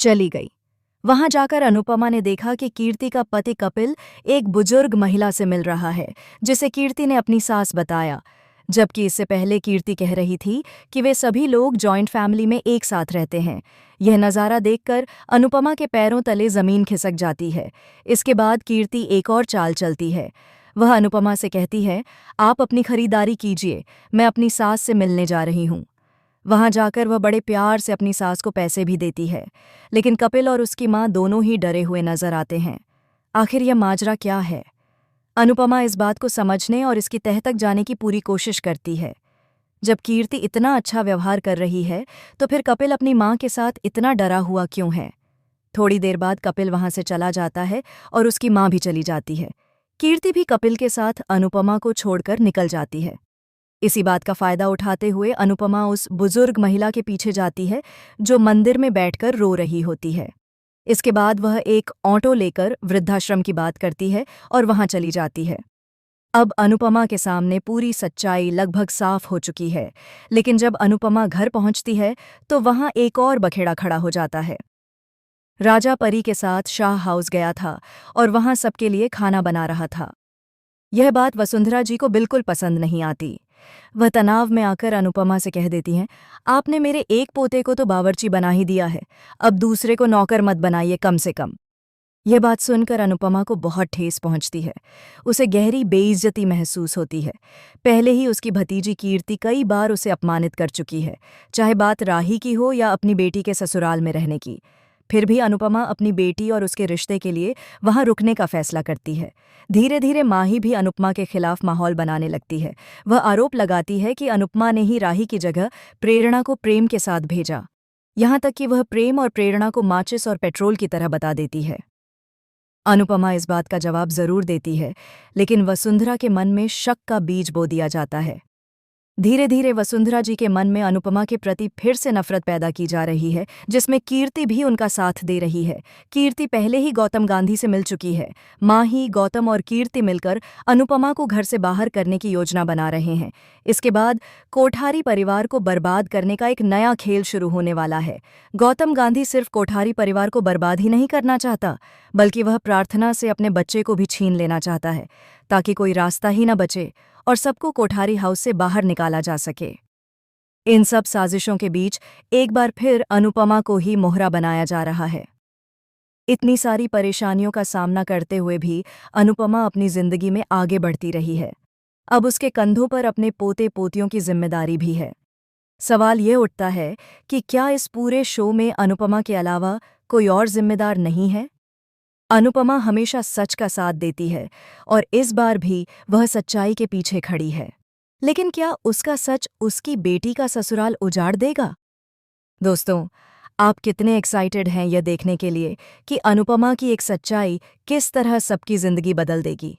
चली गई। वहां जाकर अनुपमा ने देखा कि कीर्ति का पति कपिल एक बुजुर्ग महिला से मिल रहा है, जिसे कीर्ति ने अपनी सास बताया, जबकि इससे पहले कीर्ति कह रही थी कि वे सभी लोग जॉइंट फैमिली में एक साथ रहते हैं। यह नज़ारा देखकर अनुपमा के पैरों तले जमीन खिसक जाती है। इसके बाद कीर्ति एक और चाल चलती है। वह अनुपमा से कहती है, आप अपनी खरीदारी कीजिए, मैं अपनी सास से मिलने जा रही हूँ। वहां जाकर वह बड़े प्यार से अपनी सास को पैसे भी देती है, लेकिन कपिल और उसकी मां दोनों ही डरे हुए नजर आते हैं। आखिर यह माजरा क्या है? अनुपमा इस बात को समझने और इसकी तह तक जाने की पूरी कोशिश करती है। जब कीर्ति इतना अच्छा व्यवहार कर रही है, तो फिर कपिल अपनी मां के साथ इतना डरा हुआ क्यों है? थोड़ी देर बाद कपिल वहां से चला जाता है और उसकी मां भी चली जाती है। कीर्ति भी कपिल के साथ अनुपमा को छोड़कर निकल जाती है। इसी बात का फायदा उठाते हुए अनुपमा उस बुजुर्ग महिला के पीछे जाती है, जो मंदिर में बैठकर रो रही होती है। इसके बाद वह एक ऑटो लेकर वृद्धाश्रम की बात करती है और वहां चली जाती है। अब अनुपमा के सामने पूरी सच्चाई लगभग साफ हो चुकी है, लेकिन जब अनुपमा घर पहुंचती है तो वहां एक और बखेड़ा खड़ा हो जाता है। राजा परी के साथ शाह हाउस गया था और वहां सबके लिए खाना बना रहा था। यह बात वसुंधरा जी को बिल्कुल पसंद नहीं आती। वह तनाव में आकर अनुपमा से कह देती हैं, आपने मेरे एक पोते को तो बावर्ची बना ही दिया है, अब दूसरे को नौकर मत बनाइए कम से कम। यह बात सुनकर अनुपमा को बहुत ठेस पहुंचती है। उसे गहरी बेइज्जती महसूस होती है। पहले ही उसकी भतीजी कीर्ति कई बार उसे अपमानित कर चुकी है, चाहे बात राही की हो या अपनी बेटी के ससुराल में रहने की। फिर भी अनुपमा अपनी बेटी और उसके रिश्ते के लिए वहां रुकने का फैसला करती है। धीरे धीरे माही भी अनुपमा के खिलाफ माहौल बनाने लगती है। वह आरोप लगाती है कि अनुपमा ने ही राही की जगह प्रेरणा को प्रेम के साथ भेजा, यहाँ तक कि वह प्रेम और प्रेरणा को माचिस और पेट्रोल की तरह बता देती है। अनुपमा इस बात का जवाब जरूर देती है, लेकिन वसुंधरा के मन में शक का बीज बो दिया जाता है। धीरे धीरे वसुंधरा जी के मन में अनुपमा के प्रति फिर से नफरत पैदा की जा रही है, जिसमें कीर्ति भी उनका साथ दे रही है। कीर्ति पहले ही गौतम गांधी से मिल चुकी है। माही, गौतम और कीर्ति मिलकर अनुपमा को घर से बाहर करने की योजना बना रहे हैं। इसके बाद कोठारी परिवार को बर्बाद करने का एक नया खेल शुरू होने वाला है। गौतम गांधी सिर्फ कोठारी परिवार को बर्बाद ही नहीं करना चाहता, बल्कि वह प्रार्थना से अपने बच्चे को भी छीन लेना चाहता है, ताकि कोई रास्ता ही न बचे और सबको कोठारी हाउस से बाहर निकाला जा सके। इन सब साजिशों के बीच एक बार फिर अनुपमा को ही मोहरा बनाया जा रहा है। इतनी सारी परेशानियों का सामना करते हुए भी अनुपमा अपनी जिंदगी में आगे बढ़ती रही है। अब उसके कंधों पर अपने पोते पोतियों की जिम्मेदारी भी है। सवाल ये उठता है कि क्या इस पूरे शो में अनुपमा के अलावा कोई और जिम्मेदार नहीं है? अनुपमा हमेशा सच का साथ देती है और इस बार भी वह सच्चाई के पीछे खड़ी है। लेकिन क्या उसका सच उसकी बेटी का ससुराल उजाड़ देगा? दोस्तों, आप कितने एक्साइटेड हैं यह देखने के लिए कि अनुपमा की एक सच्चाई किस तरह सबकी जिंदगी बदल देगी?